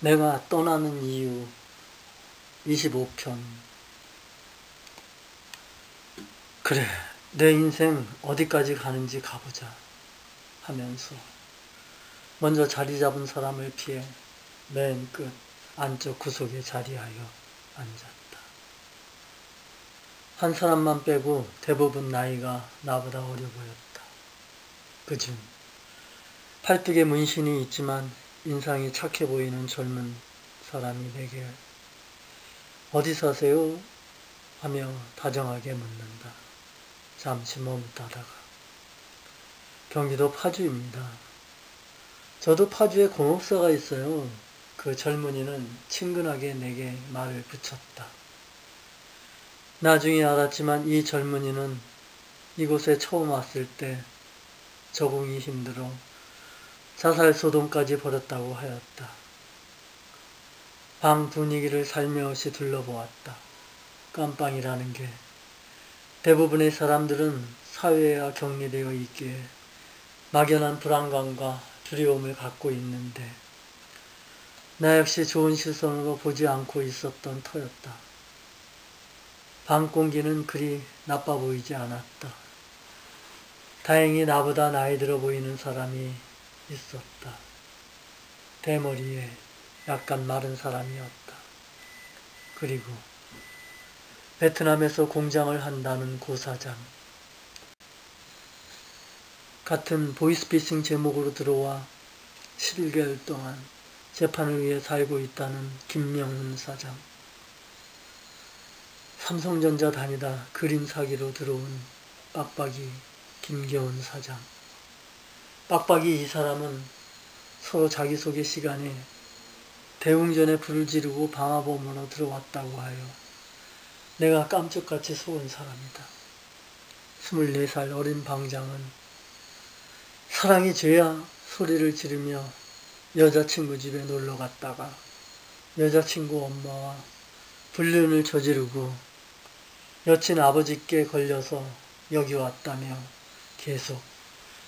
내가 떠나는 이유 25편. 그래, 내 인생 어디까지 가는지 가보자 하면서 먼저 자리 잡은 사람을 피해 맨 끝 안쪽 구석에 자리하여 앉았다. 한 사람만 빼고 대부분 나이가 나보다 어려 보였다. 그중 팔뚝에 문신이 있지만 인상이 착해 보이는 젊은 사람이 내게 어디 사세요? 하며 다정하게 묻는다. 잠시 머뭇다다가 경기도 파주입니다. 저도 파주에 공업사가 있어요. 그 젊은이는 친근하게 내게 말을 붙였다. 나중에 알았지만 이 젊은이는 이곳에 처음 왔을 때 적응이 힘들어 자살소동까지 벌였다고 하였다. 방 분위기를 살며시 둘러보았다. 깜빵이라는 게 대부분의 사람들은 사회와 격리되어 있기에 막연한 불안감과 두려움을 갖고 있는데 나 역시 좋은 시선으로 보지 않고 있었던 터였다. 방 공기는 그리 나빠 보이지 않았다. 다행히 나보다 나이 들어 보이는 사람이 있었다. 대머리에 약간 마른 사람이었다. 그리고 베트남에서 공장을 한다는 고사장. 같은 보이스피싱 제목으로 들어와 11개월 동안 재판을 위해 살고 있다는 김명훈 사장. 삼성전자 다니다 그림 사기로 들어온 빡빡이 김겨운 사장. 빡빡이 이 사람은 서로 자기소개 시간에 대웅전에 불을 지르고 방화범으로 들어왔다고 하여 내가 깜짝같이 속은 사람이다. 24살 어린 방장은 사랑이 죄야 소리를 지르며 여자친구 집에 놀러 갔다가 여자친구 엄마와 불륜을 저지르고 여친 아버지께 걸려서 여기 왔다며 계속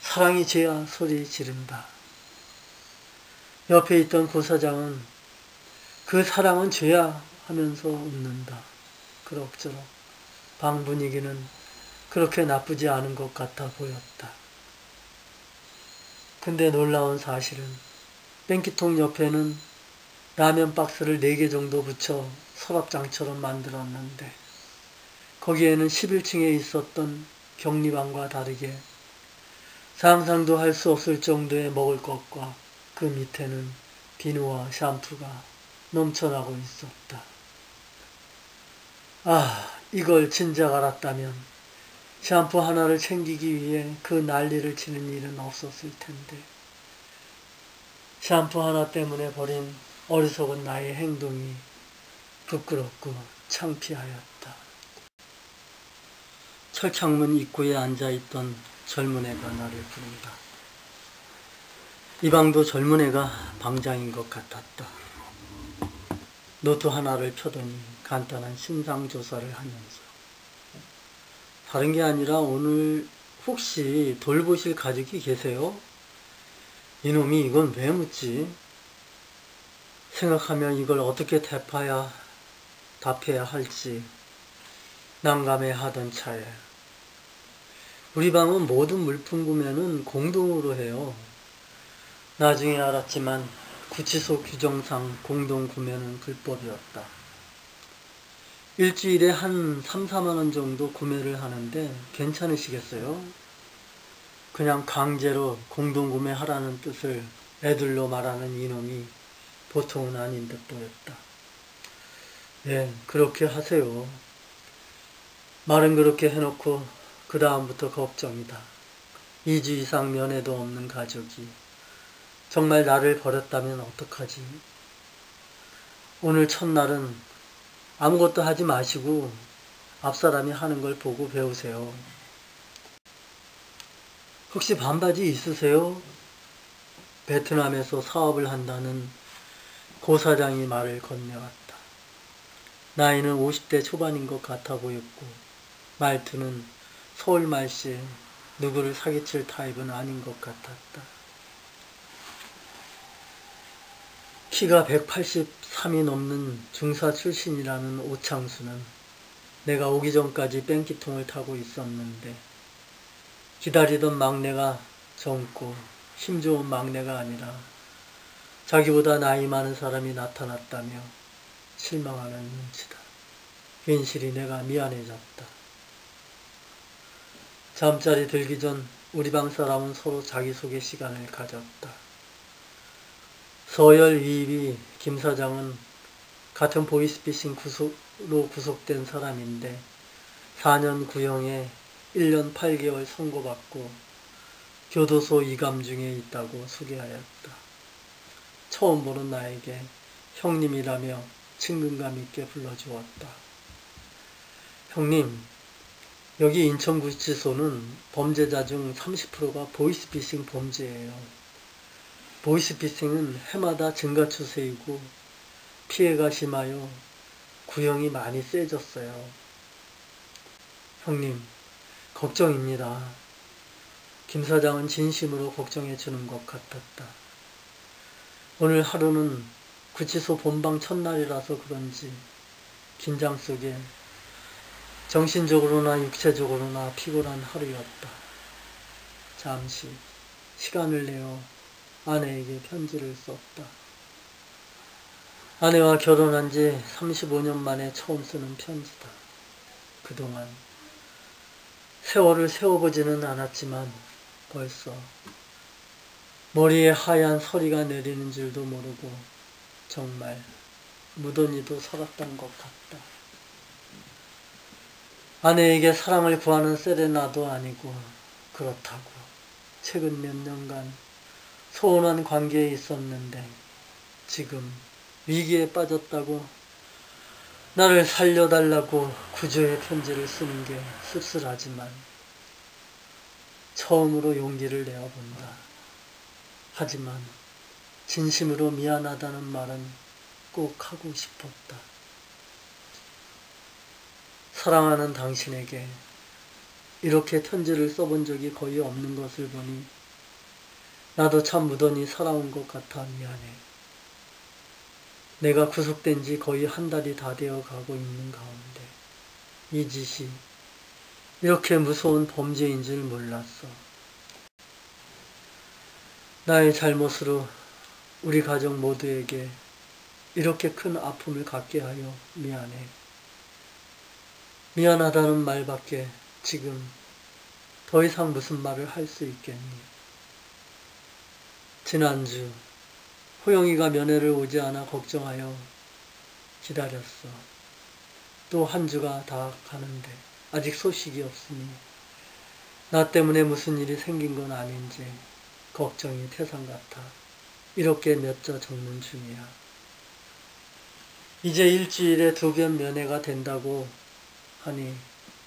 사랑이 죄야 소리 지른다. 옆에 있던 고사장은 그 사랑은 죄야 하면서 웃는다. 그럭저럭 방 분위기는 그렇게 나쁘지 않은 것 같아 보였다. 근데 놀라운 사실은 뺑기통 옆에는 라면 박스를 4개 정도 붙여 서랍장처럼 만들었는데 거기에는 11층에 있었던 격리방과 다르게 상상도 할 수 없을 정도의 먹을 것과 그 밑에는 비누와 샴푸가 넘쳐나고 있었다. 아, 이걸 진작 알았다면 샴푸 하나를 챙기기 위해 그 난리를 치는 일은 없었을 텐데 샴푸 하나 때문에 벌인 어리석은 나의 행동이 부끄럽고 창피하였다. 철창문 입구에 앉아있던 젊은 애가 나를 부른다. 이 방도 젊은 애가 방장인 것 같았다. 노트 하나를 펴더니 간단한 신상조사를 하면서 다른 게 아니라 오늘 혹시 돌보실 가족이 계세요? 이놈이 이건 왜 묻지? 생각하면 이걸 어떻게 답해야 할지 난감해 하던 차에 우리 방은 모든 물품 구매는 공동으로 해요. 나중에 알았지만 구치소 규정상 공동 구매는 불법이었다. 일주일에 한 3, 4만 원 정도 구매를 하는데 괜찮으시겠어요? 그냥 강제로 공동 구매하라는 뜻을 애들로 말하는 이놈이 보통은 아닌 듯 보였다. 예, 그렇게 하세요. 말은 그렇게 해놓고 그 다음부터 걱정이다. 2주 이상 면회도 없는 가족이 정말 나를 버렸다면 어떡하지? 오늘 첫날은 아무것도 하지 마시고 앞사람이 하는 걸 보고 배우세요. 혹시 반바지 있으세요? 베트남에서 사업을 한다는 고사장이 말을 건네왔다. 나이는 50대 초반인 것 같아 보였고 말투는 서울 말씨 누구를 사기칠 타입은 아닌 것 같았다. 키가 183이 넘는 중사 출신이라는 오창수는 내가 오기 전까지 뺑기통을 타고 있었는데 기다리던 막내가 젊고 힘 좋은 막내가 아니라 자기보다 나이 많은 사람이 나타났다며 실망하는 눈치다. 괜시리 내가 미안해졌다. 잠자리 들기 전 우리 방 사람은 서로 자기소개 시간을 가졌다. 서열 2위 김 사장은 같은 보이스피싱으로 구속된 사람인데 4년 구형에 1년 8개월 선고받고 교도소 이감 중에 있다고 소개하였다. 처음 보는 나에게 형님이라며 친근감 있게 불러주었다. 형님, 여기 인천구치소는 범죄자 중 30%가 보이스피싱 범죄예요. 보이스피싱은 해마다 증가 추세이고 피해가 심하여 구형이 많이 세졌어요. 형님, 걱정입니다. 김 사장은 진심으로 걱정해 주는 것 같았다. 오늘 하루는 구치소 본방 첫날이라서 그런지 긴장 속에 정신적으로나 육체적으로나 피곤한 하루였다. 잠시 시간을 내어 아내에게 편지를 썼다. 아내와 결혼한 지 35년 만에 처음 쓰는 편지다. 그동안 세월을 세워보지는 않았지만 벌써 머리에 하얀 서리가 내리는 줄도 모르고 정말 무더니도 살았던 것 같다. 아내에게 사랑을 구하는 세레나도 아니고 그렇다고 최근 몇 년간 소원한 관계에 있었는데 지금 위기에 빠졌다고 나를 살려달라고 구조의 편지를 쓰는 게 씁쓸하지만 처음으로 용기를 내어본다. 하지만 진심으로 미안하다는 말은 꼭 하고 싶었다. 사랑하는 당신에게 이렇게 편지를 써본 적이 거의 없는 것을 보니 나도 참 무던히 살아온 것 같아 미안해. 내가 구속된 지 거의 한 달이 다 되어 가고 있는 가운데 이 짓이 이렇게 무서운 범죄인 줄 몰랐어. 나의 잘못으로 우리 가족 모두에게 이렇게 큰 아픔을 갖게 하여 미안해. 미안하다는 말밖에 지금 더 이상 무슨 말을 할 수 있겠니? 지난주 호영이가 면회를 오지 않아 걱정하여 기다렸어. 또 한 주가 다 가는데 아직 소식이 없으니 나 때문에 무슨 일이 생긴 건 아닌지 걱정이 태산 같아 이렇게 몇 자 적는 중이야. 이제 일주일에 2번 면회가 된다고 하니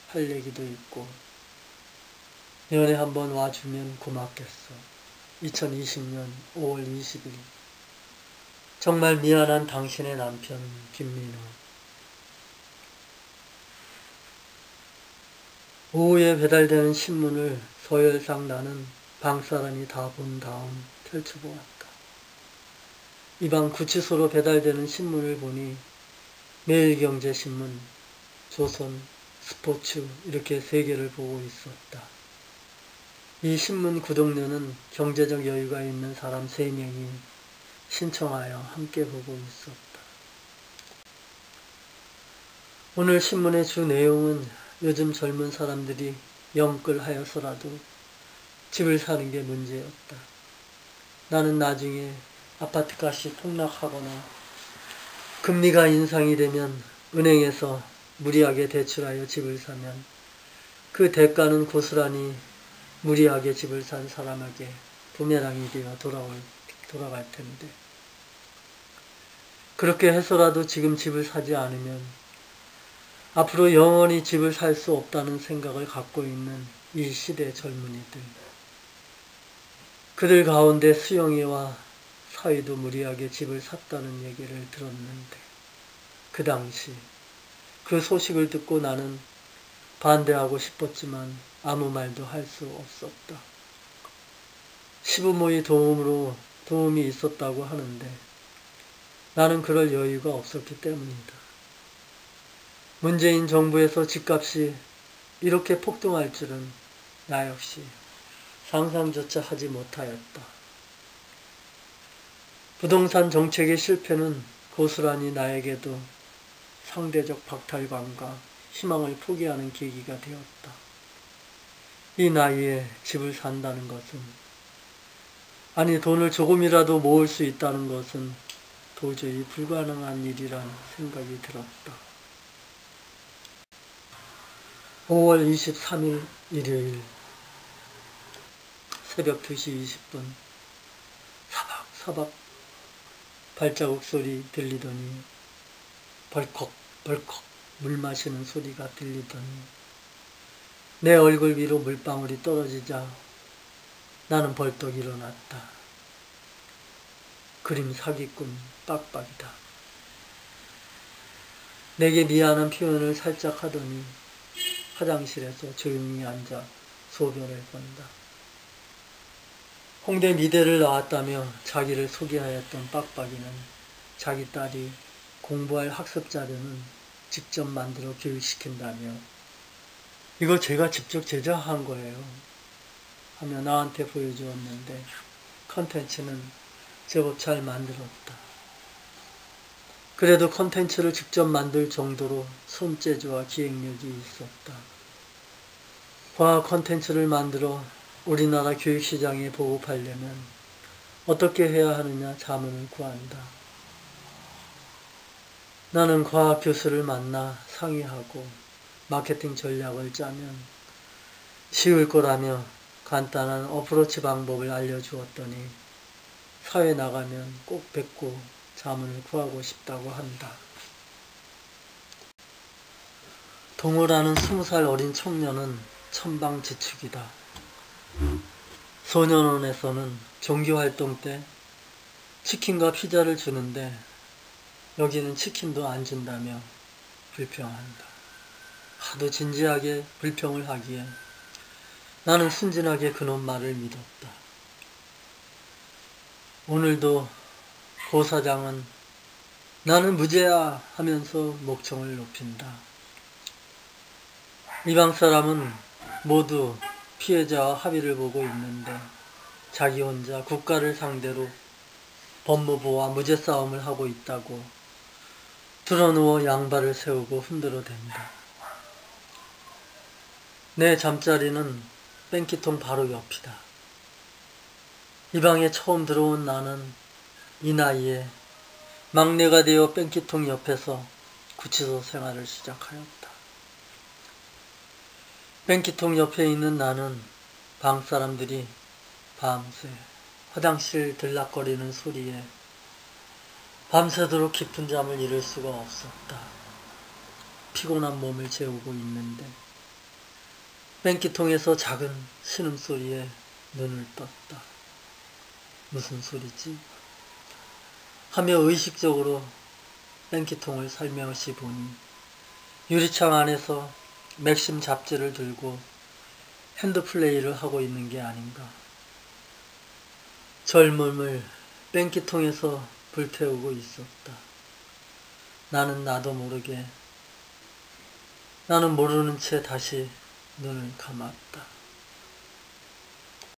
할 얘기도 있고 면회 한번 와주면 고맙겠어. 2020년 5월 20일 정말 미안한 당신의 남편 김민호. 오후에 배달되는 신문을 서열상 나는 방사람이 다 본 다음 펼쳐보았다. 이방 구치소로 배달되는 신문을 보니 매일경제신문, 조선, 스포츠 이렇게 3개를 보고 있었다. 이 신문 구독료는 경제적 여유가 있는 사람 3명이 신청하여 함께 보고 있었다. 오늘 신문의 주 내용은 요즘 젊은 사람들이 영끌하여서라도 집을 사는 게 문제였다. 나는 나중에 아파트값이 폭락하거나 금리가 인상이 되면 은행에서 무리하게 대출하여 집을 사면 그 대가는 고스란히 무리하게 집을 산 사람에게 부메랑이 되어 돌아갈 텐데 그렇게 해서라도 지금 집을 사지 않으면 앞으로 영원히 집을 살 수 없다는 생각을 갖고 있는 이 시대 젊은이들. 그들 가운데 수영이와 사위도 무리하게 집을 샀다는 얘기를 들었는데 그 당시 그 소식을 듣고 나는 반대하고 싶었지만 아무 말도 할 수 없었다. 시부모의 도움이 있었다고 하는데 나는 그럴 여유가 없었기 때문이다. 문재인 정부에서 집값이 이렇게 폭등할 줄은 나 역시 상상조차 하지 못하였다. 부동산 정책의 실패는 고스란히 나에게도 상대적 박탈감과 희망을 포기하는 계기가 되었다. 이 나이에 집을 산다는 것은, 아니 돈을 조금이라도 모을 수 있다는 것은 도저히 불가능한 일이라는 생각이 들었다. 5월 23일 일요일 새벽 2시 20분 사박사박 발자국 소리 들리더니 벌컥벌컥 물 마시는 소리가 들리더니 내 얼굴 위로 물방울이 떨어지자 나는 벌떡 일어났다. 그림 사기꾼 빡빡이다. 내게 미안한 표현을 살짝 하더니 화장실에서 조용히 앉아 소변을 본다. 홍대 미대를 나왔다며 자기를 소개하였던 빡빡이는 자기 딸이 공부할 학습 자료는 직접 만들어 교육시킨다며 이거 제가 직접 제작한 거예요 하며 나한테 보여주었는데 컨텐츠는 제법 잘 만들었다. 그래도 컨텐츠를 직접 만들 정도로 손재주와 기획력이 있었다. 과학 컨텐츠를 만들어 우리나라 교육시장에 보급하려면 어떻게 해야 하느냐 자문을 구한다. 나는 과학 교수를 만나 상의하고 마케팅 전략을 짜면 쉬울 거라며 간단한 어프로치 방법을 알려주었더니 사회 나가면 꼭 뵙고 자문을 구하고 싶다고 한다. 동호라는 20살 어린 청년은 천방지축이다. 소년원에서는 종교활동 때 치킨과 피자를 주는데 여기는 치킨도 안 준다며 불평한다. 하도 진지하게 불평을 하기에 나는 순진하게 그놈 말을 믿었다. 오늘도 고 사장은 나는 무죄야 하면서 목청을 높인다. 이방 사람은 모두 피해자와 합의를 보고 있는데 자기 혼자 국가를 상대로 법무부와 무죄 싸움을 하고 있다고 드러누워 양발을 세우고 흔들어댄다. 내 잠자리는 뺑기통 바로 옆이다. 이 방에 처음 들어온 나는 이 나이에 막내가 되어 뺑기통 옆에서 구치소 생활을 시작하였다. 뺑기통 옆에 있는 나는 방 사람들이 밤새 화장실 들락거리는 소리에 밤새도록 깊은 잠을 이룰 수가 없었다. 피곤한 몸을 재우고 있는데 뺑기통에서 작은 신음소리에 눈을 떴다. 무슨 소리지? 하며 의식적으로 뺑기통을 살며시 보니 유리창 안에서 맥심 잡지를 들고 핸드플레이를 하고 있는 게 아닌가. 젊음을 뺑기통에서 불태우고 있었다. 나도 모르게 나는 모르는 채 다시 눈을 감았다.